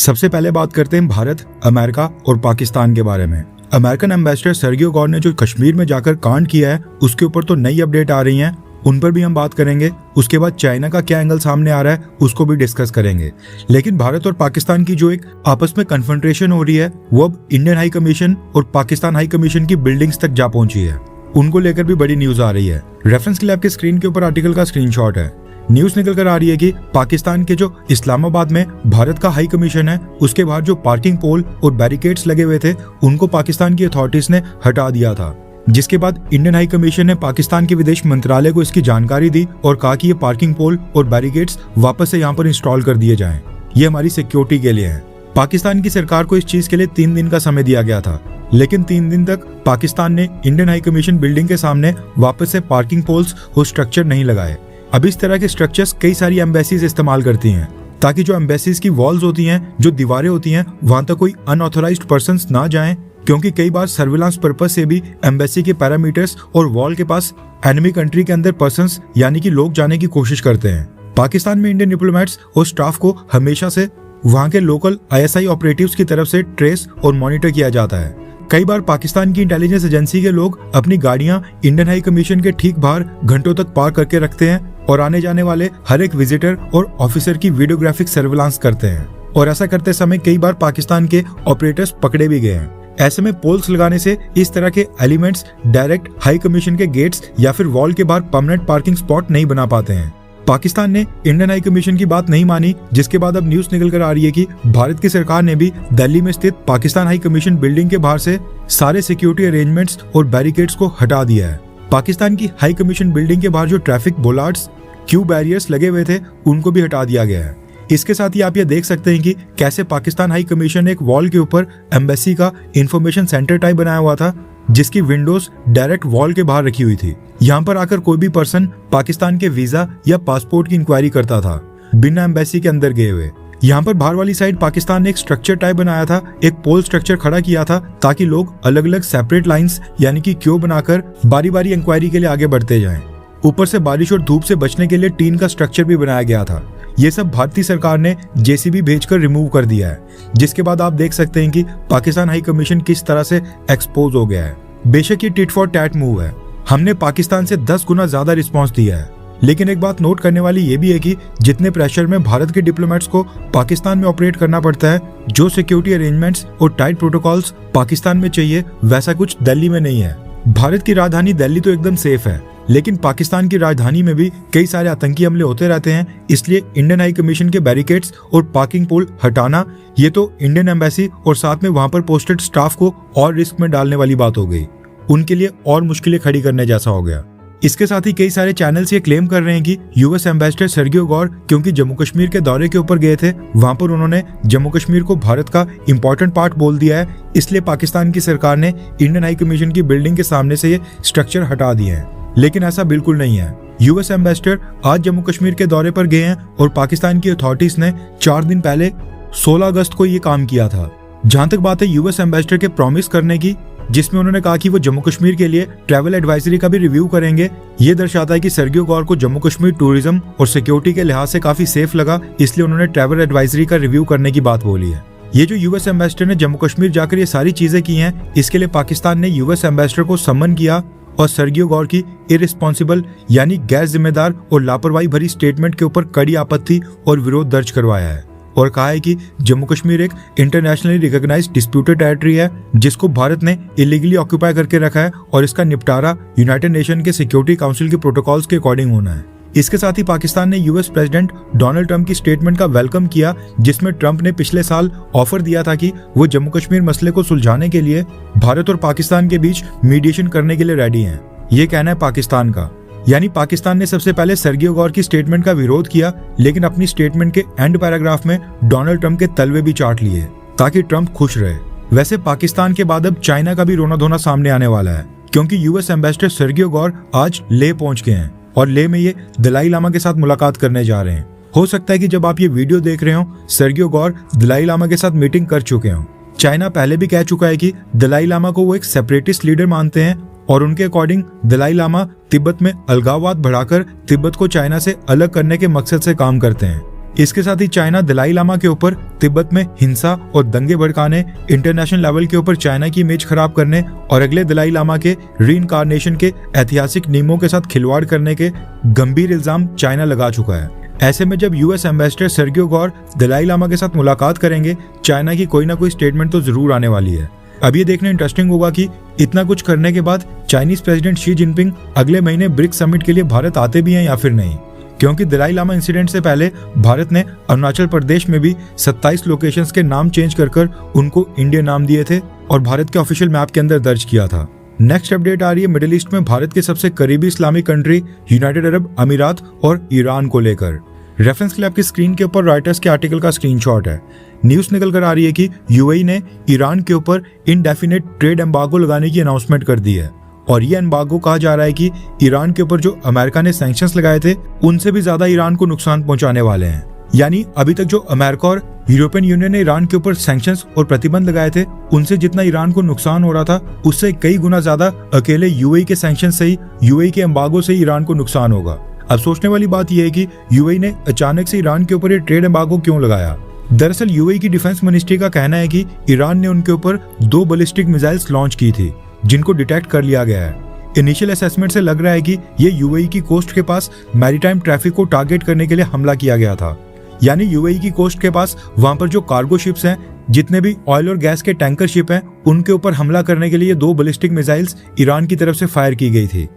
सबसे पहले बात करते हैं भारत, अमेरिका और पाकिस्तान के बारे में। अमेरिकन एम्बेसडर सर्गियो गौर ने जो कश्मीर में जाकर कांड किया है उसके ऊपर तो नई अपडेट आ रही हैं, उन पर भी हम बात करेंगे। उसके बाद चाइना का क्या एंगल सामने आ रहा है उसको भी डिस्कस करेंगे। लेकिन भारत और पाकिस्तान की जो एक आपस में कन्फ्रंटेशन हो रही है वो अब इंडियन हाई कमीशन और पाकिस्तान हाई कमीशन की बिल्डिंग्स तक जा पहुंची है। उनको लेकर भी बड़ी न्यूज आ रही है। रेफरेंस के लिए आपके स्क्रीन के ऊपर आर्टिकल का स्क्रीनशॉट है। न्यूज निकल कर आ रही है कि पाकिस्तान के जो इस्लामाबाद में भारत का हाई कमीशन है उसके बाहर जो पार्किंग पोल और बैरिकेड्स लगे हुए थे उनको पाकिस्तान की अथॉरिटीज ने हटा दिया था, जिसके बाद इंडियन हाई कमीशन ने पाकिस्तान के विदेश मंत्रालय को इसकी जानकारी दी और कहा कि ये पार्किंग पोल और बैरिकेड्स वापस से यहाँ पर इंस्टॉल कर दिए जाएं। ये हमारी सिक्योरिटी के लिए है। पाकिस्तान की सरकार को इस चीज के लिए 3 दिन का समय दिया गया था, लेकिन 3 दिन तक पाकिस्तान ने इंडियन हाई कमीशन बिल्डिंग के सामने वापस से पार्किंग पोल्स और स्ट्रक्चर नहीं लगाए। अब इस तरह के स्ट्रक्चर्स कई सारी एम्बेसीज इस्तेमाल करती हैं ताकि जो एम्बेसीज की वॉल्स होती हैं, जो दीवारें होती हैं, वहां तक कोई अनऑथराइज्ड पर्संस ना जाएं, क्योंकि कई बार सर्विलांस पर्पस से भी एम्बेसी के पैरामीटर्स और वॉल के पास एनिमी कंट्री के अंदर पर्संस यानी कि लोग जाने की कोशिश करते हैं। पाकिस्तान में इंडियन डिप्लोमेट्स और स्टाफ को हमेशा से वहां के लोकल ISI ऑपरेटिव्स की तरफ से ट्रेस और मॉनिटर किया जाता है। कई बार पाकिस्तान की इंटेलिजेंस एजेंसी के लोग अपनी गाड़ियां इंडियन हाई कमीशन के ठीक बाहर घंटों तक पार्क करके रखते हैं और आने जाने वाले हर एक विजिटर और ऑफिसर की वीडियोग्राफिक सर्विलांस करते हैं। और ऐसा करते समय कई बार पाकिस्तान के ऑपरेटर्स पकड़े भी गए हैं। ऐसे में पोल्स लगाने से इस तरह के एलिमेंट्स डायरेक्ट हाई कमीशन के गेट्स या फिर वॉल के बाहर परमानेंट पार्किंग स्पॉट नहीं बना पाते हैं। पाकिस्तान ने इंडियन हाई कमीशन की बात नहीं मानी, जिसके बाद अब न्यूज निकल कर आ रही है कि भारत की सरकार ने भी दिल्ली में स्थित पाकिस्तान हाई कमीशन बिल्डिंग के बाहर से सारे सिक्योरिटी अरेंजमेंट्स और बैरिकेड्स को हटा दिया है। पाकिस्तान की हाई कमीशन बिल्डिंग के बाहर जो ट्रैफिक बोलार्ड्स, क्यू बैरियर्स लगे हुए थे उनको भी हटा दिया गया है। इसके साथ ही आप ये देख सकते हैं कि कैसे पाकिस्तान हाई कमीशन ने एक वॉल के ऊपर एम्बेसी का इंफॉर्मेशन सेंटर टाइप बनाया हुआ था, जिसकी विंडोज डायरेक्ट वॉल के बाहर रखी हुई थी। यहाँ पर आकर कोई भी पर्सन पाकिस्तान के वीजा या पासपोर्ट की इंक्वायरी करता था बिना एम्बेसी के अंदर गए हुए। यहाँ पर बाहर वाली साइड पाकिस्तान ने एक स्ट्रक्चर टाइप बनाया था, एक पोल स्ट्रक्चर खड़ा किया था ताकि लोग अलग अलग सेपरेट लाइंस यानी कि क्यू बनाकर बारी बारी इंक्वायरी के लिए आगे बढ़ते जाएं। ऊपर से बारिश और धूप से बचने के लिए टीन का स्ट्रक्चर भी बनाया गया था। ये सब भारतीय सरकार ने JCB भेजकर रिमूव कर दिया है, जिसके बाद आप देख सकते हैं कि पाकिस्तान हाई कमीशन किस तरह से एक्सपोज हो गया है। बेशक ये टिट फॉर टैट मूव है, हमने पाकिस्तान से 10 गुना ज्यादा रिस्पांस दिया है, लेकिन एक बात नोट करने वाली ये भी है कि जितने प्रेशर में भारत के डिप्लोमेट्स को पाकिस्तान में ऑपरेट करना पड़ता है, जो सिक्योरिटी अरेंजमेंट्स और टाइट प्रोटोकॉल्स पाकिस्तान में चाहिए वैसा कुछ दिल्ली में नहीं है। भारत की राजधानी दिल्ली तो एकदम सेफ है, लेकिन पाकिस्तान की राजधानी में भी कई सारे आतंकी हमले होते रहते हैं। इसलिए इंडियन हाई कमीशन के बैरिकेड्स और पार्किंग पोल हटाना ये तो इंडियन एम्बेसी और साथ में वहां पर पोस्टेड स्टाफ को और रिस्क में डालने वाली बात हो गई, उनके लिए और मुश्किलें खड़ी करने जैसा हो गया। इसके साथ ही कई सारे चैनल्स ये क्लेम कर रहे हैं कि US एम्बेसडर सर्गियो गौर क्योंकि जम्मू कश्मीर के दौरे के ऊपर गए थे, वहां पर उन्होंने जम्मू कश्मीर को भारत का इंपॉर्टेंट पार्ट बोल दिया है, इसलिए पाकिस्तान की सरकार ने इंडियन हाई कमीशन की बिल्डिंग के सामने से ये स्ट्रक्चर हटा दिए हैं। लेकिन ऐसा बिल्कुल नहीं है। US एम्बेसडर आज जम्मू कश्मीर के दौरे पर गए हैं और पाकिस्तान की अथॉरिटीज ने 4 दिन पहले 16 अगस्त को ये काम किया था। जहां तक बात है US एम्बेसडर के प्रॉमिस करने की, जिसमें उन्होंने कहा कि वो जम्मू कश्मीर के लिए ट्रैवल एडवाइजरी का भी रिव्यू करेंगे, ये दर्शाता है कि सर्गियो गौर को जम्मू कश्मीर टूरिज्म और सिक्योरिटी के लिहाज से काफी सेफ लगा, इसलिए उन्होंने ट्रैवल एडवाइजरी का रिव्यू करने की बात बोली है। ये जो US एम्बेसडर ने जम्मू कश्मीर जाकर ये सारी चीजें की हैं, इसके लिए पाकिस्तान ने US एम्बेसडर को सम्मन किया और सर्गियो गौर की इररिस्पॉन्सिबल यानी गैर जिम्मेदार और लापरवाही भरी स्टेटमेंट के ऊपर कड़ी आपत्ति और विरोध दर्ज करवाया है और कहा है कि जम्मू कश्मीर एक इंटरनेशनली रिकॉग्नाइज्ड डिस्प्यूटेड टेरिटरी है, जिसको भारत ने इलीगली ऑक्यूपाई करके रखा है और इसका निपटारा यूनाइटेड नेशन के सिक्योरिटी काउंसिल के प्रोटोकॉल्स के अकॉर्डिंग होना है। इसके साथ ही पाकिस्तान ने US प्रेसिडेंट डोनाल्ड ट्रंप की स्टेटमेंट का वेलकम किया, जिसमें ट्रंप ने पिछले साल ऑफर दिया था कि वो जम्मू कश्मीर मसले को सुलझाने के लिए भारत और पाकिस्तान के बीच मीडिएशन करने के लिए रेडी हैं। ये कहना है पाकिस्तान का, यानी पाकिस्तान ने सबसे पहले सर्गियो गौर की स्टेटमेंट का विरोध किया, लेकिन अपनी स्टेटमेंट के एंड पैराग्राफ में डोनाल्ड ट्रंप के तलवे भी चाट लिए ताकि ट्रंप खुश रहे। वैसे पाकिस्तान के बाद अब चाइना का भी रोना धोना सामने आने वाला है, क्योंकि US एम्बेसडर सर्गियो गौर आज लेह पहुंच गए हैं और लेह में ये दलाई लामा के साथ मुलाकात करने जा रहे हैं। हो सकता है कि जब आप ये वीडियो देख रहे हो सर्गियो गौर दलाई लामा के साथ मीटिंग कर चुके हो। चाइना पहले भी कह चुका है कि दलाई लामा को वो एक सेपरेटिस्ट लीडर मानते हैं और उनके अकॉर्डिंग दलाई लामा तिब्बत में अलगाववाद बढ़ाकर तिब्बत को चाइना से अलग करने के मकसद से काम करते हैं। इसके साथ ही चाइना दलाई लामा के ऊपर तिब्बत में हिंसा और दंगे भड़काने, इंटरनेशनल लेवल के ऊपर चाइना की इमेज खराब करने और अगले दलाई लामा के रीइंकार्नेशन के ऐतिहासिक नियमों के साथ खिलवाड़ करने के गंभीर इल्जाम चाइना लगा चुका है। ऐसे में जब यूएस एम्बेसडर सर्गियो गौर दलाई लामा के साथ मुलाकात करेंगे, चाइना की कोई ना कोई स्टेटमेंट तो जरूर आने वाली है। अब ये देखना इंटरेस्टिंग होगा कि इतना कुछ करने के बाद चाइनीज प्रेसिडेंट शी जिनपिंग अगले महीने ब्रिक्स समिट के लिए भारत आते भी हैं या फिर नहीं, क्योंकि दलाई लामा इंसिडेंट से पहले भारत ने अरुणाचल प्रदेश में भी 27 लोकेशंस के नाम चेंज कर उनको इंडिया नाम दिए थे और भारत के ऑफिशियल मैप के अंदर दर्ज किया था। नेक्स्ट अपडेट आ रही है मिडिल ईस्ट में भारत के सबसे करीबी इस्लामिक कंट्री यूनाइटेड अरब अमीरात और ईरान को लेकर। रेफरेंस के लिए आपकी स्क्रीन के ऊपर रॉयटर्स के आर्टिकल का स्क्रीनशॉट है। न्यूज निकल कर आ रही है कि यूएई ने ईरान के ऊपर इनडेफिनेट ट्रेड एम्बार्गो लगाने की अनाउंसमेंट कर दी है और ये एम्बार्गो कहा जा रहा है कि ईरान के ऊपर जो अमेरिका ने सैंक्शंस लगाए थे उनसे भी ज्यादा ईरान को नुकसान पहुंचाने वाले हैं। यानी अभी तक जो अमेरिका और यूरोपियन यूनियन ने ईरान के ऊपर सैंक्शंस और प्रतिबंध लगाए थे उनसे जितना ईरान को नुकसान हो रहा था उससे कई गुना ज्यादा अकेले यूएई के सैंक्शन से ही, यूएई के एम्बार्गो से ही ईरान को नुकसान होगा। अब सोचने वाली बात यह है कि यूएई ने अचानक से ईरान के ऊपर ये ट्रेड एम्बार्गो क्यों लगाया। दरअसल यूएई की डिफेंस मिनिस्ट्री का कहना है कि ईरान ने उनके ऊपर 2 बैलिस्टिक मिसाइल्स लॉन्च की थी जिनको डिटेक्ट कर लिया गया है। इनिशियल असेसमेंट से लग रहा है कि ये यूएई की कोस्ट के पास मैरीटाइम ट्रैफिक को टारगेट करने के लिए हमला किया गया था। यानी यूएई की कोस्ट के पास वहां पर जो कार्गो शिप्स हैं, जितने भी ऑयल और गैस के टैंकर शिप हैं, उनके ऊपर हमला करने के लिए 2 बैलिस्टिक मिसाइल्स ईरान की तरफ से फायर की गई थी।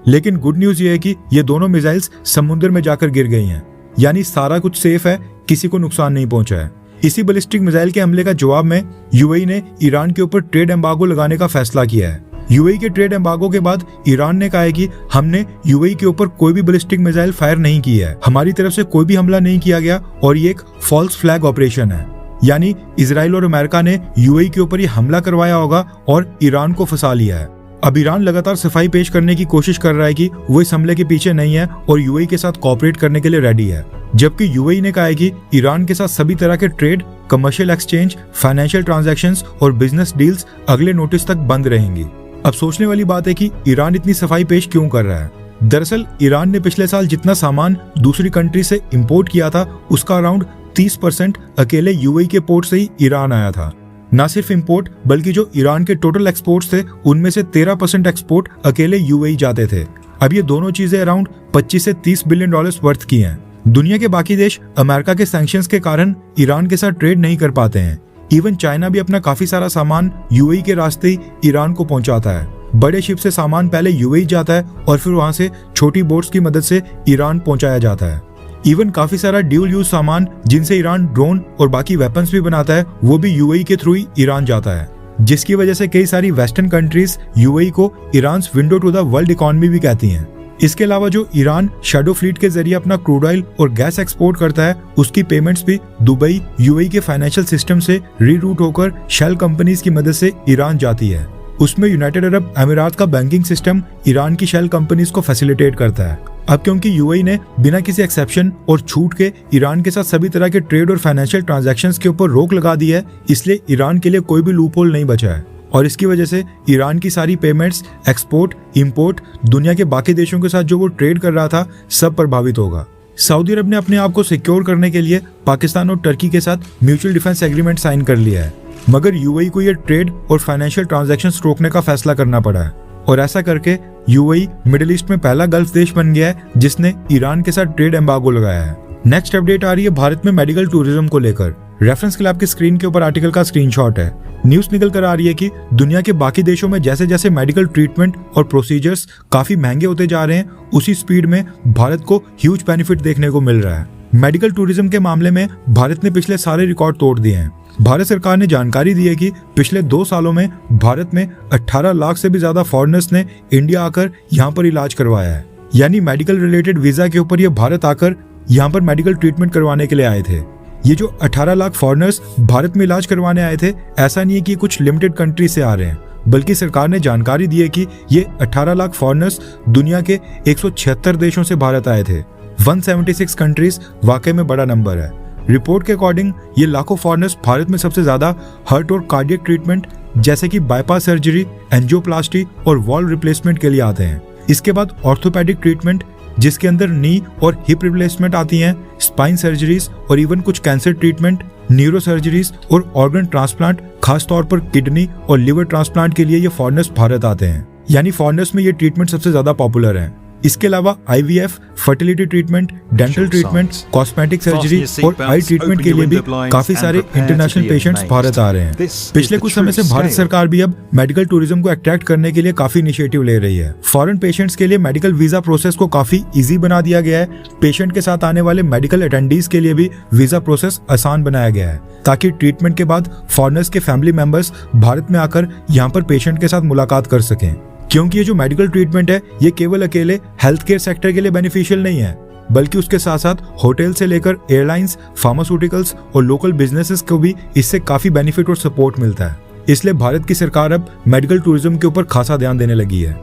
लेकिन गुड न्यूज ये है कि ये दोनों मिसाइल्स समुद्र में जाकर गिर गई हैं, यानी सारा कुछ सेफ है, किसी को नुकसान नहीं पहुंचा है। इसी बैलिस्टिक मिसाइल के हमले का जवाब में यूएई ने ईरान के ऊपर ट्रेड एम्बार्गो लगाने का फैसला किया है। यूएई के ट्रेड एम्बार्गो के बाद ईरान ने कहा है कि हमने यूएई के ऊपर कोई भी बैलिस्टिक मिसाइल फायर नहीं किया है, हमारी तरफ से कोई भी हमला नहीं किया गया और ये एक फॉल्स फ्लैग ऑपरेशन है। यानी इजराइल और अमेरिका ने यूएई के ऊपर ये हमला करवाया होगा और ईरान को फंसा लिया है। अब ईरान लगातार सफाई पेश करने की कोशिश कर रहा है कि वो इस हमले के पीछे नहीं है और यूएई के साथ कोऑपरेट करने के लिए रेडी है, जबकि यूएई ने कहा है कि ईरान के साथ सभी तरह के trade, commercial exchange, financial transactions और बिजनेस डील्स अगले नोटिस तक बंद रहेंगी। अब सोचने वाली बात है कि ईरान इतनी सफाई पेश क्यों कर रहा है। दरअसल ईरान ने पिछले साल जितना सामान दूसरी कंट्री से इंपोर्ट किया था उसका अराउंड 30% अकेले यूएई के पोर्ट से ही ईरान आया था। न सिर्फ इंपोर्ट बल्कि जो ईरान के टोटल एक्सपोर्ट्स थे उनमें से 13% एक्सपोर्ट अकेले यूएई जाते थे। अब ये दोनों चीजें अराउंड 25 से 30 बिलियन डॉलर्स वर्थ की हैं। दुनिया के बाकी देश अमेरिका के सैंक्शंस के कारण ईरान के साथ ट्रेड नहीं कर पाते हैं। इवन चाइना भी अपना काफी सारा सामान यूएई के रास्ते ही ईरान को पहुंचाता है। बड़े शिप से सामान पहले यूएई जाता है और फिर वहां से छोटी बोट्स की मदद से ईरान पहुंचाया जाता है। इवन काफी सारा ड्यूल यूज सामान जिनसे ईरान ड्रोन और बाकी वेपन्स भी बनाता है वो भी यूएई के थ्रू ही ईरान जाता है, जिसकी वजह से कई सारी वेस्टर्न कंट्रीज यूएई को Iran window to the world economy भी कहती हैं। इसके अलावा जो ईरान शैडो फ्लीट के जरिए अपना क्रूड ऑयल और गैस एक्सपोर्ट करता है उसकी पेमेंट्स भी दुबई, यूएई के फाइनेंशियल सिस्टम से रीरूट होकर शेल कंपनीज की मदद से ईरान जाती है। उसमें यूनाइटेड अरब अमीरात का बैंकिंग सिस्टम ईरान की शेल कंपनीज को फैसिलिटेट करता है। अब क्योंकि यूएई ने बिना किसी एक्सेप्शन और छूट के ईरान के साथ सभी तरह के ट्रेड और फाइनेंशियल ट्रांजैक्शंस के ऊपर रोक लगा दी है, इसलिए ईरान के लिए कोई भी लूपहोल नहीं बचा है और इसकी वजह से ईरान की सारी पेमेंट्स, एक्सपोर्ट, इंपोर्ट, दुनिया के बाकी देशों के साथ जो वो ट्रेड कर रहा था सब प्रभावित होगा। सऊदी अरब ने अपने आप को सिक्योर करने के लिए पाकिस्तान और टर्की के साथ म्यूचुअल डिफेंस एग्रीमेंट साइन कर लिया है, मगर यूएई को ये ट्रेड और फाइनेंशियल ट्रांजैक्शंस रोकने का फैसला करना पड़ा है और ऐसा करके यूएई मिडिल ईस्ट में पहला गल्फ देश बन गया है जिसने ईरान के साथ ट्रेड एम्बार्गो लगाया है। नेक्स्ट अपडेट आ रही है भारत में मेडिकल टूरिज्म को लेकर। रेफरेंस के लिए आपकी स्क्रीन के ऊपर आर्टिकल का स्क्रीनशॉट है। न्यूज निकल कर आ रही है कि दुनिया के बाकी देशों में जैसे जैसे मेडिकल ट्रीटमेंट और प्रोसीजर्स काफी महंगे होते जा रहे हैं, उसी स्पीड में भारत को ह्यूज बेनिफिट देखने को मिल रहा है। मेडिकल टूरिज्म के मामले में भारत ने पिछले सारे रिकॉर्ड तोड़ दिए हैं। भारत सरकार ने जानकारी दी है कि पिछले 2 सालों में भारत में 18 लाख से भी ज्यादा फॉरेनर्स ने इंडिया आकर यहाँ पर इलाज करवाया है। यानी मेडिकल रिलेटेड वीजा के ऊपर ये भारत आकर यहाँ पर मेडिकल ट्रीटमेंट करवाने के लिए आए थे। ये जो 18 लाख फॉरेनर्स भारत में इलाज करवाने आए थे, ऐसा नहीं है कि कुछ लिमिटेड कंट्री से आ रहे हैं, बल्कि सरकार ने जानकारी दी है कि ये 18 लाख फॉरेनर्स दुनिया के 176 देशों से भारत आए थे। 176 कंट्रीज वाकई में बड़ा नंबर है। रिपोर्ट के अकॉर्डिंग ये लाखों फॉरेनर्स भारत में सबसे ज्यादा हार्ट और कार्डियक ट्रीटमेंट जैसे कि बाईपास सर्जरी, एंजियोप्लास्टी और वॉल्व रिप्लेसमेंट के लिए आते हैं। इसके बाद ऑर्थोपेडिक ट्रीटमेंट, जिसके अंदर नी और हिप रिप्लेसमेंट आती हैं, स्पाइन सर्जरीज और इवन कुछ कैंसर ट्रीटमेंट, न्यूरो सर्जरीज और ऑर्गन ट्रांसप्लांट, खासतौर पर किडनी और लिवर ट्रांसप्लांट के लिए ये फॉरेनर्स भारत आते हैं। यानी फॉरेनर्स में ये ट्रीटमेंट सबसे ज्यादा पॉपुलर है। इसके अलावा IVF, fertility treatment, dental treatment, cosmetic surgery और आई ट्रीटमेंट के लिए भी काफी सारे इंटरनेशनल पेशेंट्स भारत आ रहे हैं। पिछले कुछ समय से भारत सरकार भी अब मेडिकल टूरिज्म को अट्रैक्ट करने के लिए काफी इनिशिएटिव ले रही है। फॉरेन पेशेंट्स के लिए मेडिकल वीजा प्रोसेस को काफी इजी बना दिया गया है। पेशेंट के साथ आने वाले मेडिकल अटेंडीज के लिए भी वीजा प्रोसेस आसान बनाया गया है, ताकि ट्रीटमेंट के बाद फॉरेनर्स के फैमिली मेंबर्स भारत में आकर यहाँ पर पेशेंट के साथ मुलाकात कर सकें। क्योंकि ये जो मेडिकल ट्रीटमेंट है ये केवल अकेले हेल्थ केयर सेक्टर के लिए बेनिफिशियल नहीं है, बल्कि उसके साथ साथ होटल से लेकर एयरलाइंस, फार्मास्यूटिकल्स और लोकल बिजनेसेस को भी इससे काफी बेनिफिट और सपोर्ट मिलता है। इसलिए भारत की सरकार अब मेडिकल टूरिज्म के ऊपर खासा ध्यान देने लगी है।